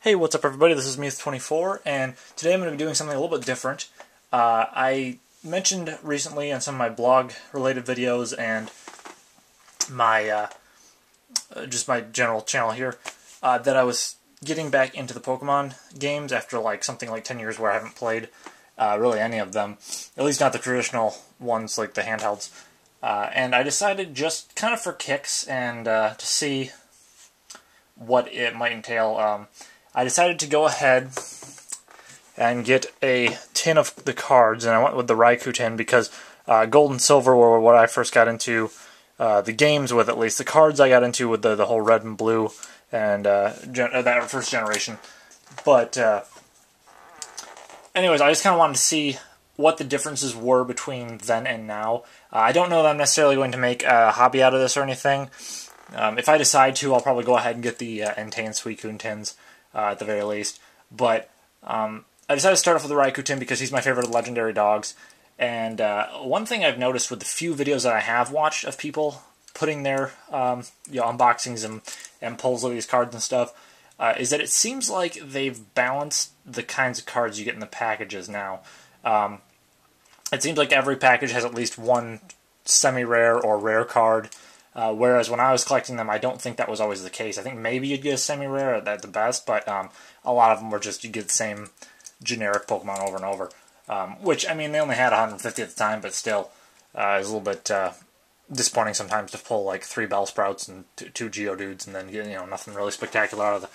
Hey, what's up everybody? This is Muth24, and today I'm going to be doing something a little bit different. I mentioned recently in some of my blog-related videos and my just my general channel here that I was getting back into the Pokemon games after something like 10 years where I haven't played really any of them, at least not the traditional ones like the handhelds. And I decided just kind of for kicks and to see what it might entail. I decided to go ahead and get a tin of the cards, and I went with the Raikou Tin because Gold and Silver were what I first got into the games with, at least. The cards I got into with the whole Red and Blue and that first generation. But anyways, I just kind of wanted to see what the differences were between then and now. I don't know that I'm necessarily going to make a hobby out of this or anything. If I decide to, I'll probably go ahead and get the Entei and Suicune tins at the very least. But I decided to start off with the Raikou Tin because he's my favorite of the legendary dogs. And one thing I've noticed with the few videos that I have watched of people putting their unboxings and pulls of these cards and stuff is that it seems like they've balanced the kinds of cards you get in the packages now. It seems like every package has at least one semi-rare or rare card. Whereas when I was collecting them, I don't think that was always the case. I think maybe you'd get a semi-rare at the best, but a lot of them were just you get the same generic Pokemon over and over. Which, I mean, they only had 150 at the time, but still, it was a little bit disappointing sometimes to pull like 3 Bellsprouts and 2 Geodudes and then get nothing really spectacular out of the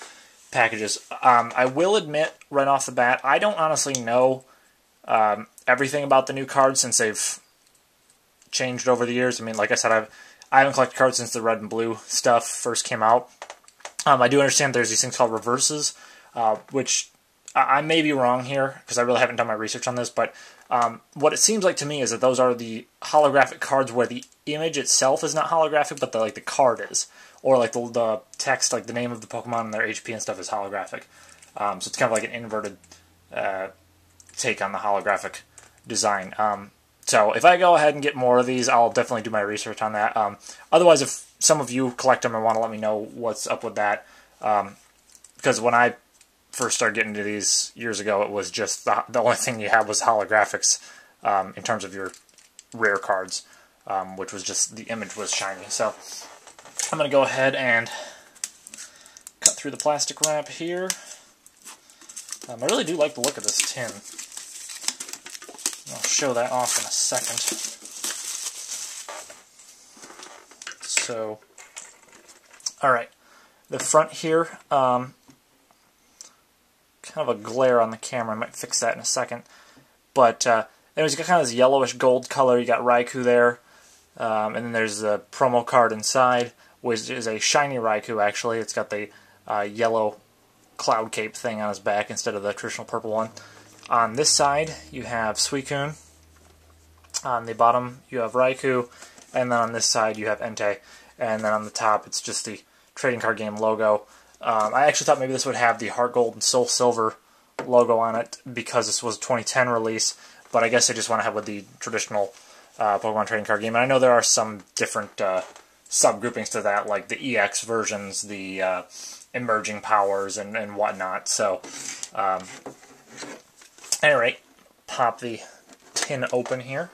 packages. I will admit right off the bat, I don't honestly know everything about the new cards since they've changed over the years. I mean, like I said, I haven't collected cards since the Red and Blue stuff first came out. I do understand there's these things called reverses, which I may be wrong here because I really haven't done my research on this, but what it seems like to me is that those are the holographic cards where the image itself is not holographic, but the card is, or like the text, like the name of the Pokemon and their HP and stuff is holographic. So it's kind of like an inverted take on the holographic design. So if I go ahead and get more of these, I'll definitely do my research on that. Otherwise, if some of you collect them and want to let me know what's up with that, because when I first started getting into these years ago, it was just the only thing you had was holographics in terms of your rare cards, which was just the image was shiny. So I'm going to go ahead and cut through the plastic wrap here. I really do like the look of this tin. I'll show that off in a second. So, alright, the front here, kind of a glare on the camera, I might fix that in a second. But, anyways, you got kind of this yellowish gold color, you got Raikou there, and then there's the promo card inside, which is a shiny Raikou actually. It's got the yellow cloud cape thing on his back instead of the traditional purple one. On this side, you have Suicune. On the bottom, you have Raikou. And then on this side, you have Entei. And then on the top, it's just the trading card game logo. I actually thought maybe this would have the Heart Gold and Soul Silver logo on it because this was a 2010 release. But I guess they just went ahead with the traditional Pokemon trading card game. And I know there are some different subgroupings to that, like the EX versions, the emerging powers, and whatnot. So, anyway, pop the tin open here.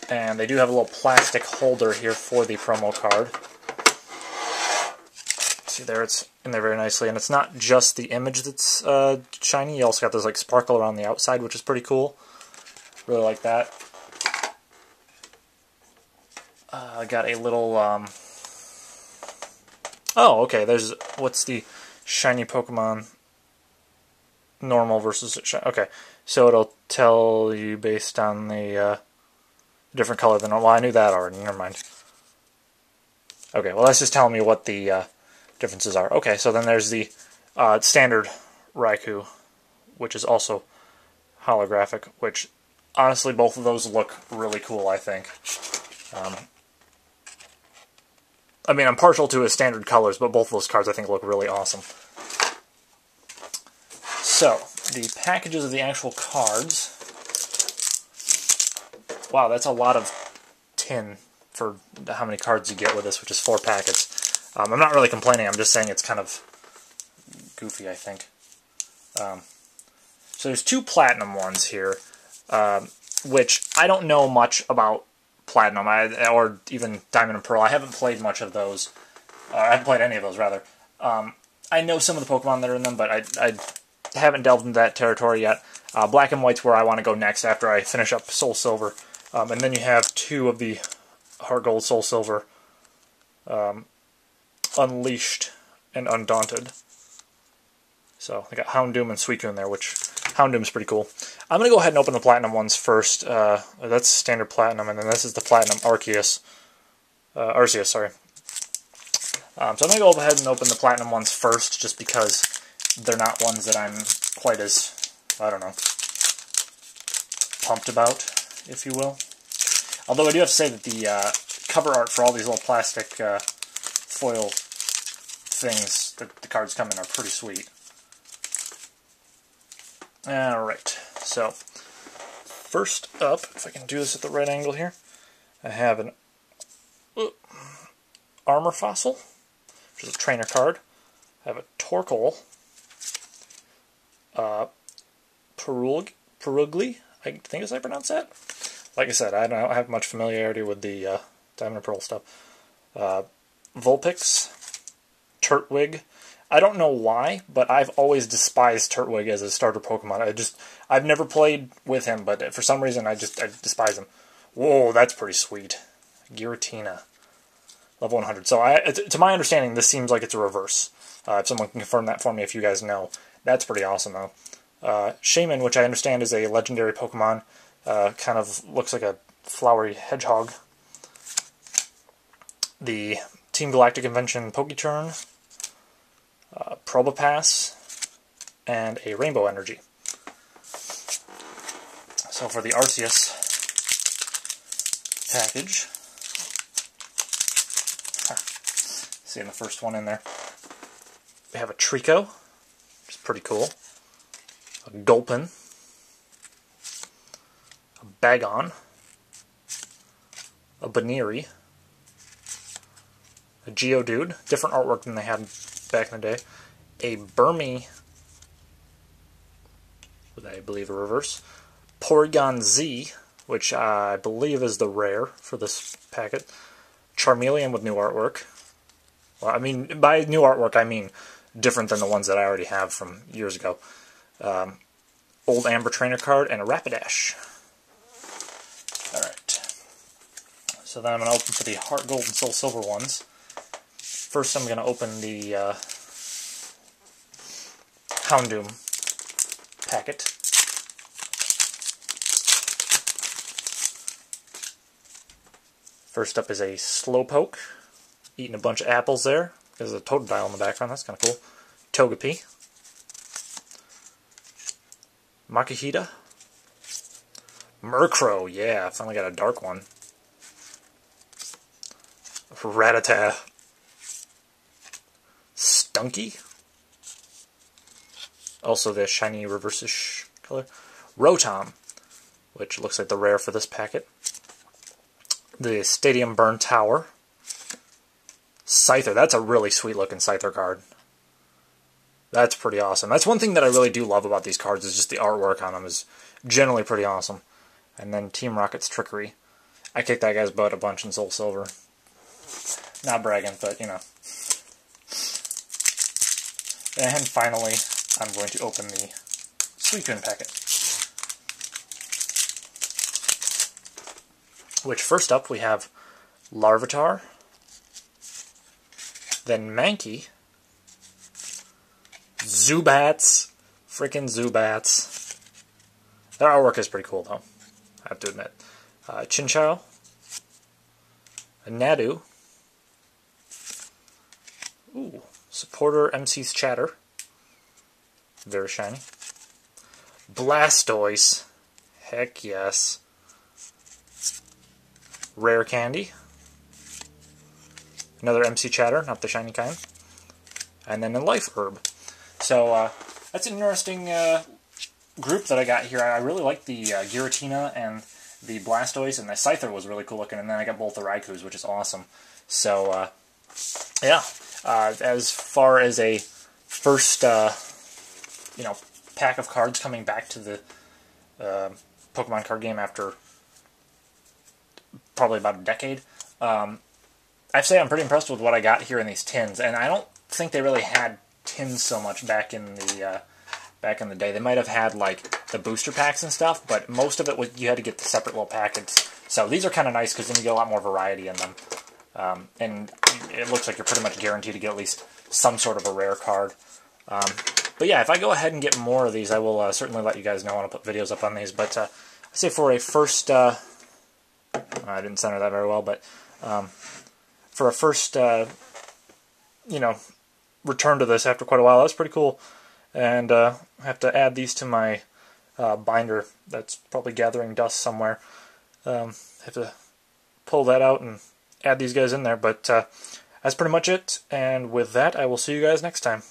And they do have a little plastic holder here for the promo card. See there, it's in there very nicely. And it's not just the image that's shiny. You also got this like sparkle around the outside, which is pretty cool. Really like that. I got a little... Oh, okay, there's... What's the shiny Pokemon... normal versus shiny. Okay, so it'll tell you based on the different color than normal. Well, I knew that already. Never mind. Okay, well that's just telling me what the differences are. Okay, so then there's the standard Raikou, which is also holographic. Which honestly, both of those look really cool. I think. I mean, I'm partial to his standard colors, but both of those cards I think look really awesome. So, the packages of the actual cards. Wow, that's a lot of tin for how many cards you get with this, which is 4 packets. I'm not really complaining, I'm just saying it's kind of goofy, I think. So there's 2 platinum ones here, which I don't know much about platinum, or even diamond and pearl. I haven't played much of those. I haven't played any of those, rather. I know some of the Pokemon that are in them, but I haven't delved into that territory yet. Black and White's where I want to go next after I finish up Soul Silver. And then you have 2 of the Heart Gold, Soul Silver, Unleashed and Undaunted. So I got Houndoom and Suicune there, which Houndoom's pretty cool. I'm going to go ahead and open the Platinum ones first. That's standard Platinum, and then this is the Platinum Arceus. Arceus, sorry. So I'm going to go ahead and open the Platinum ones first, just because they're not ones that I'm quite as, I don't know, pumped about, if you will. Although I do have to say that the cover art for all these little plastic foil things that the cards come in are pretty sweet. Alright, so first up, if I can do this at the right angle here, I have an Armor Fossil, which is a trainer card. I have a Torkoal, Perugly, I think is how I pronounce that. Like I said, I don't have much familiarity with the Diamond and Pearl stuff. Vulpix, Turtwig. I don't know why, but I've always despised Turtwig as a starter Pokemon. I've never played with him, but for some reason I despise him. Whoa, that's pretty sweet. Giratina, level 100. So to my understanding, this seems like it's a reverse. If someone can confirm that for me, if you guys know. That's pretty awesome, though. Shaman, which I understand is a legendary Pokemon, kind of looks like a flowery hedgehog. The Team Galactic Convention Poketurn, Probopass, and a Rainbow Energy. So for the Arceus package, seeing the first one in there, we have a Trico, which is pretty cool, a Gulpin, a Bagon, a Baneri, a Geodude, different artwork than they had back in the day, a Burmy, with I believe a reverse, Porygon Z, which I believe is the rare for this packet, Charmeleon with new artwork. Well, I mean, by new artwork I mean different than the ones that I already have from years ago. Old Amber Trainer card, and a Rapidash. Alright. So then I'm going to open for the Heart Gold and Soul Silver ones. First I'm going to open the Houndoom packet. First up is a Slowpoke, eating a bunch of apples there. There's a Totodile in the background, that's kind of cool. Togepi. Makihita. Murkrow, yeah, finally got a dark one. Rattata. Stunky. Also the shiny reverse-ish color. Rotom, which looks like the rare for this packet. The Stadium Burn Tower. Scyther, that's a really sweet looking Scyther card. That's pretty awesome. That's one thing that I really do love about these cards, is just the artwork on them is generally pretty awesome. And then Team Rocket's Trickery. I kicked that guy's butt a bunch in Soul Silver. Not bragging, but you know. And finally, I'm going to open the Suicune packet. Which first up we have Larvitar, then Mankey, Zubats, freaking Zubats. Their artwork is pretty cool though, I have to admit. Chinchou, a Nadu, ooh, Supporter MC's Chatter, very shiny. Blastoise, heck yes. Rare Candy, another MC Chatter, not the shiny kind, and then a Life Herb. So that's an interesting group that I got here. I really like the Giratina and the Blastoise, and the Scyther was really cool looking, and then I got both the Raikous, which is awesome. So yeah, as far as a first, pack of cards coming back to the Pokemon card game after probably about a decade. I have to say I'm pretty impressed with what I got here in these tins, and I don't think they really had tins so much back in the day. They might have had like the booster packs and stuff, but most of it was you had to get the separate little packets. So these are kind of nice because then you get a lot more variety in them, and it looks like you're pretty much guaranteed to get at least some sort of a rare card. But yeah, if I go ahead and get more of these, I will certainly let you guys know when I put videos up on these. But I say for a first, I didn't center that very well, but for a first, return to this after quite a while, that's pretty cool. And I have to add these to my binder that's probably gathering dust somewhere. Have to pull that out and add these guys in there, but that's pretty much it. And with that, I will see you guys next time.